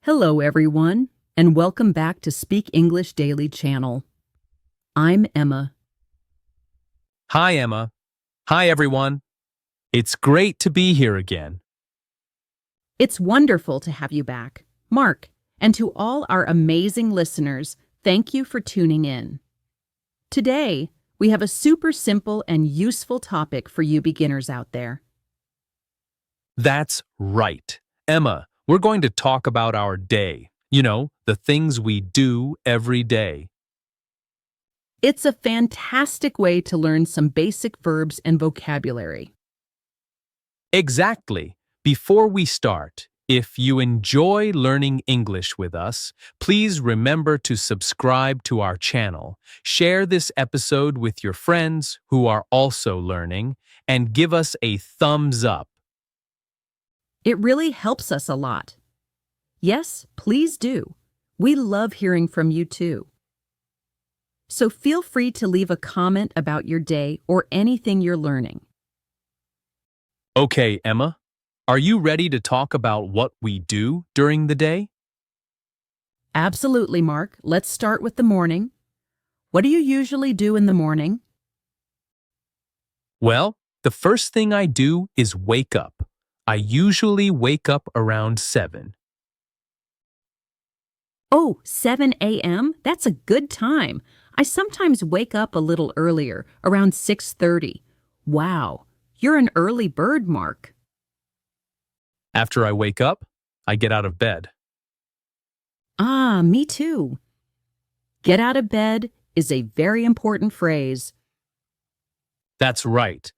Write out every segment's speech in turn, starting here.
Hello, everyone, and welcome back to Speak English Daily channel. I'm Emma. Hi, Emma. Hi, everyone. It's great to be here again. It's wonderful to have you back, Mark, and to all our amazing listeners, thank you for tuning in. Today, we have a super simple and useful topic for you beginners out there. That's right. Emma, we're going to talk about our day. The things we do every day. It's a fantastic way to learn some basic verbs and vocabulary. Exactly. Before we start, if you enjoy learning English with us, please remember to subscribe to our channel, share this episode with your friends who are also learning, and give us a thumbs up. It really helps us a lot. Yes, please do. We love hearing from you too. So feel free to leave a comment about your day or anything you're learning. Okay, Emma, are you ready to talk about what we do during the day? Absolutely, Mark. Let's start with the morning. What do you usually do in the morning? Well, the first thing I do is wake up. I usually wake up around 7. Oh, 7 a.m.? That's a good time. I sometimes wake up a little earlier, around 6:30. Wow, you're an early bird, Mark. After I wake up, I get out of bed. Ah, me too. Get out of bed is a very important phrase. That's right.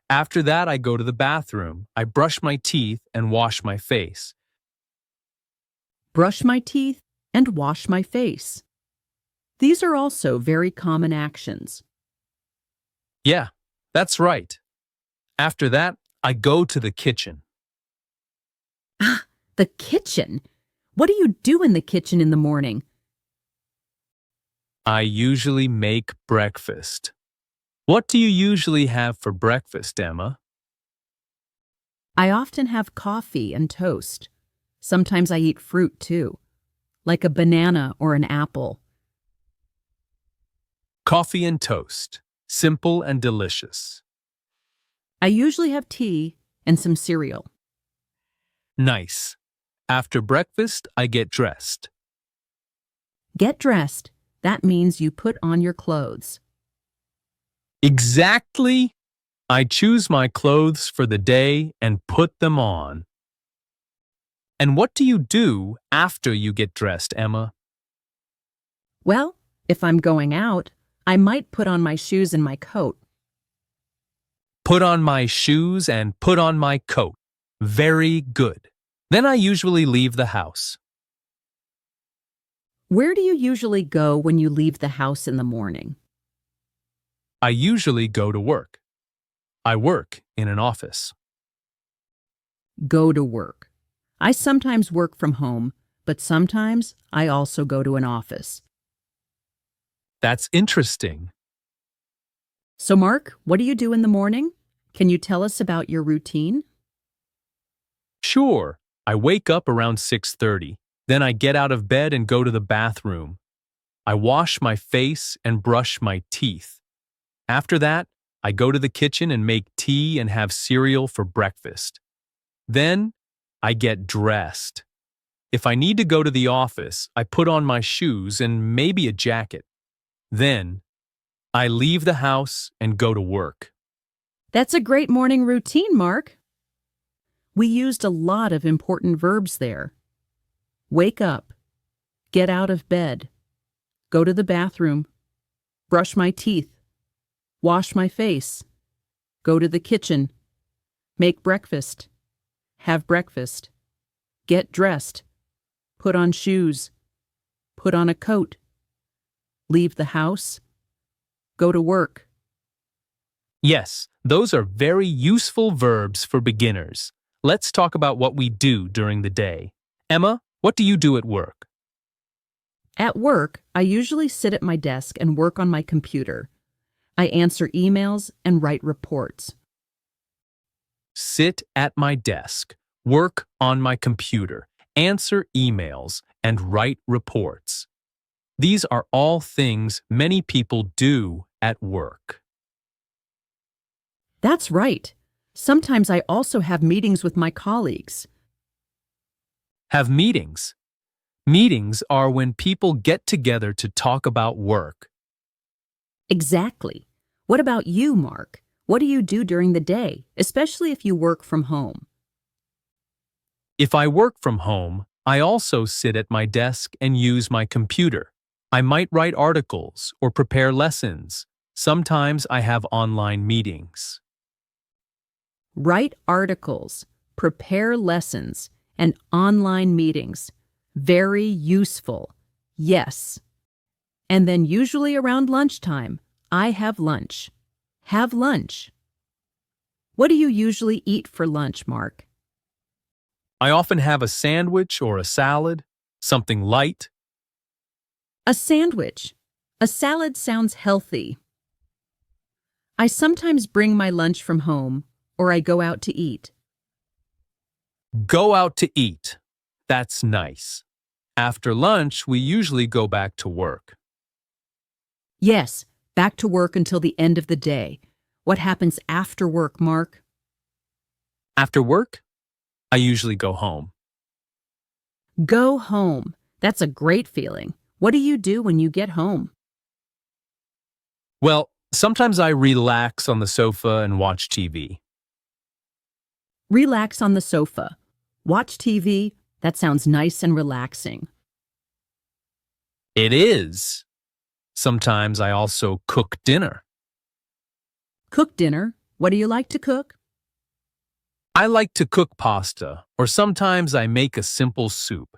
After that, I go to the bathroom. I brush my teeth and wash my face. Brush my teeth and wash my face. These are also very common actions. Yeah, that's right. After that, I go to the kitchen. Ah, the kitchen. What do you do in the kitchen in the morning? I usually make breakfast. What do you usually have for breakfast, Emma? I often have coffee and toast. Sometimes I eat fruit too, like a banana or an apple. Coffee and toast. Simple and delicious. I usually have tea and some cereal. Nice. After breakfast, I get dressed. Get dressed. That means you put on your clothes. Exactly. I choose my clothes for the day and put them on. And what do you do after you get dressed, Emma? Well, if I'm going out, I might put on my shoes and my coat. Put on my shoes and put on my coat. Very good. Then I usually leave the house. Where do you usually go when you leave the house in the morning? I usually go to work. I work in an office. Go to work. I sometimes work from home, but sometimes I also go to an office. That's interesting. So, Mark, what do you do in the morning? Can you tell us about your routine? Sure, I wake up around 6:30. Then I get out of bed and go to the bathroom. I wash my face and brush my teeth. After that, I go to the kitchen and make tea and have cereal for breakfast. Then, I get dressed. If I need to go to the office, I put on my shoes and maybe a jacket. Then, I leave the house and go to work. That's a great morning routine, Mark. We used a lot of important verbs there. Wake up, get out of bed, go to the bathroom, brush my teeth, wash my face, go to the kitchen, make breakfast, have breakfast, get dressed, put on shoes, put on a coat, leave the house, go to work. Yes, those are very useful verbs for beginners. Let's talk about what we do during the day. Emma, what do you do at work? At work, I usually sit at my desk and work on my computer. I answer emails and write reports. Sit at my desk, work on my computer, answer emails, and write reports. These are all things many people do at work. That's right. Sometimes I also have meetings with my colleagues. Have meetings. Meetings are when people get together to talk about work. Exactly. What about you, Mark? What do you do during the day, especially if you work from home? If I work from home, I also sit at my desk and use my computer. I might write articles or prepare lessons. Sometimes I have online meetings. Write articles, prepare lessons, and online meetings. Very useful. Yes. And then usually around lunchtime, I have lunch. Have lunch. What do you usually eat for lunch, Mark? I often have a sandwich or a salad, something light. A sandwich. A salad sounds healthy. I sometimes bring my lunch from home, or I go out to eat. Go out to eat. That's nice. After lunch, we usually go back to work. Yes, back to work until the end of the day. What happens after work, Mark? After work, I usually go home. Go home. That's a great feeling. What do you do when you get home? Well, sometimes I relax on the sofa and watch TV. Relax on the sofa. Watch TV. That sounds nice and relaxing. It is. Sometimes I also cook dinner. Cook dinner. What do you like to cook? I like to cook pasta, or sometimes I make a simple soup.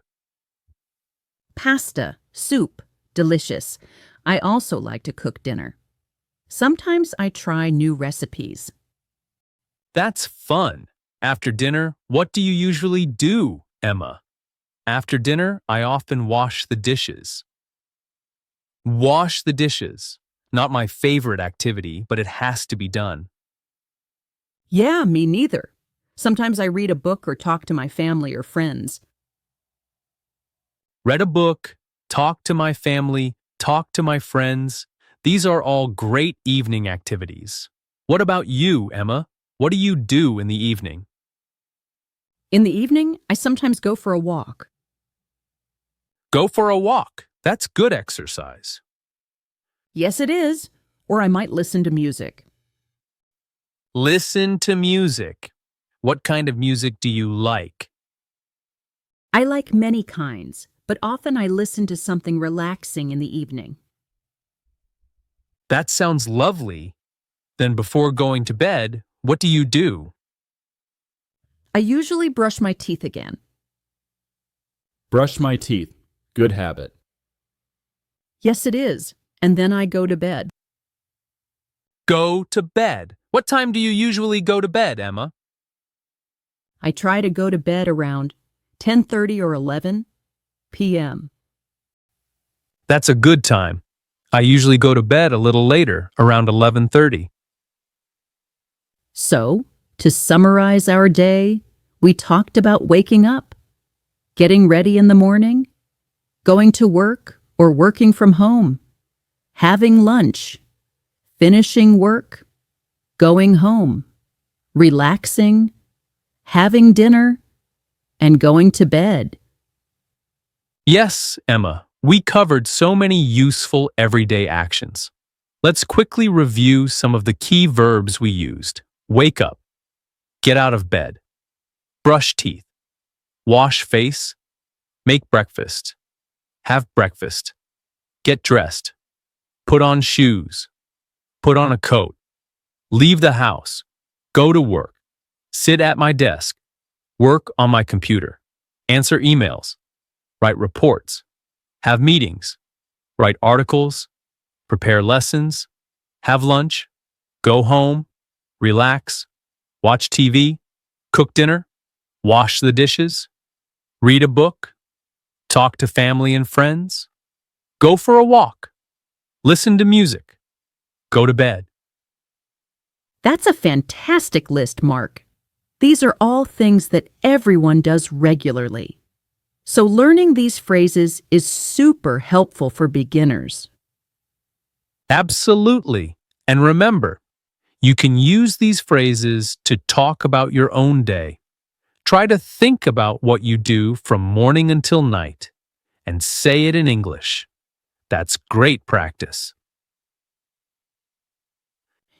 Pasta, soup, delicious. I also like to cook dinner. Sometimes I try new recipes. That's fun. After dinner, what do you usually do, Emma? After dinner, I often wash the dishes. Wash the dishes. Not my favorite activity, but it has to be done. Yeah, me neither. Sometimes I read a book or talk to my family or friends. Read a book, talk to my family, talk to my friends. These are all great evening activities. What about you, Emma? What do you do in the evening? In the evening, I sometimes go for a walk. Go for a walk. That's good exercise. Yes, it is. Or I might listen to music. Listen to music. What kind of music do you like? I like many kinds, but often I listen to something relaxing in the evening. That sounds lovely. Then before going to bed, what do you do? I usually brush my teeth again. Brush my teeth. Good habit. Yes, it is. And then I go to bed. Go to bed. What time do you usually go to bed, Emma? I try to go to bed around 10:30 or 11 p.m. That's a good time. I usually go to bed a little later, around 11:30. So, to summarize our day, we talked about waking up, getting ready in the morning, going to work or working from home, having lunch, finishing work, going home, relaxing, having dinner, and going to bed. Yes, Emma, we covered so many useful everyday actions. Let's quickly review some of the key verbs we used. Wake up, get out of bed, brush teeth, wash face, make breakfast, have breakfast, get dressed, put on shoes, put on a coat, leave the house, go to work, sit at my desk, work on my computer, answer emails, write reports, have meetings, write articles, prepare lessons, have lunch, go home, relax, watch TV, cook dinner, wash the dishes, read a book, talk to family and friends, go for a walk, listen to music, go to bed. That's a fantastic list, Mark. These are all things that everyone does regularly. So learning these phrases is super helpful for beginners. Absolutely. And remember, you can use these phrases to talk about your own day. Try to think about what you do from morning until night and say it in English. That's great practice.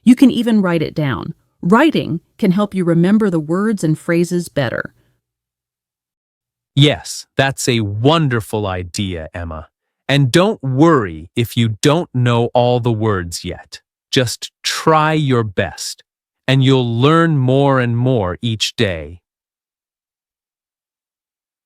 You can even write it down. Writing can help you remember the words and phrases better. Yes, that's a wonderful idea, Emma. And don't worry if you don't know all the words yet. Just try your best, and you'll learn more and more each day.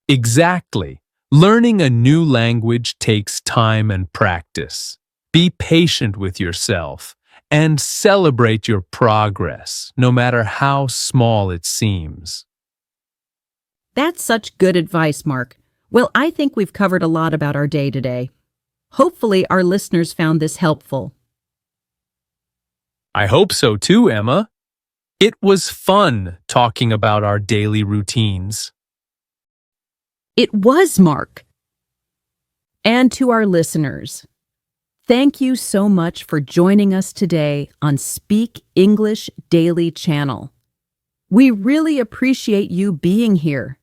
Exactly. Learning a new language takes time and practice. Be patient with yourself and celebrate your progress, no matter how small it seems. That's such good advice, Mark. Well, I think we've covered a lot about our day today. Hopefully, our listeners found this helpful. I hope so too, Emma. It was fun talking about our daily routines. It was, Mark. And to our listeners, thank you so much for joining us today on Speak English Daily Channel. We really appreciate you being here.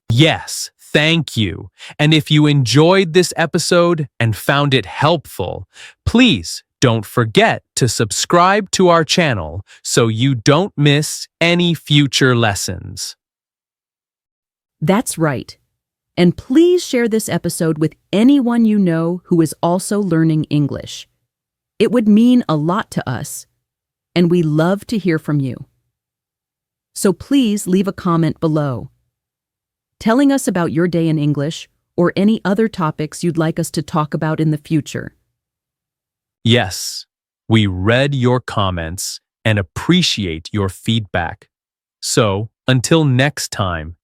Yes, thank you. And if you enjoyed this episode and found it helpful, please don't forget to subscribe to our channel so you don't miss any future lessons. That's right. And please share this episode with anyone you know who is also learning English. It would mean a lot to us, and we love to hear from you. So please leave a comment below, telling us about your day in English or any other topics you'd like us to talk about in the future. Yes, we read your comments and appreciate your feedback. So, until next time,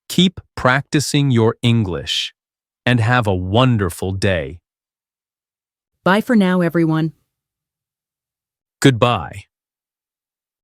keep practicing your English and have a wonderful day. Bye for now, everyone. Goodbye.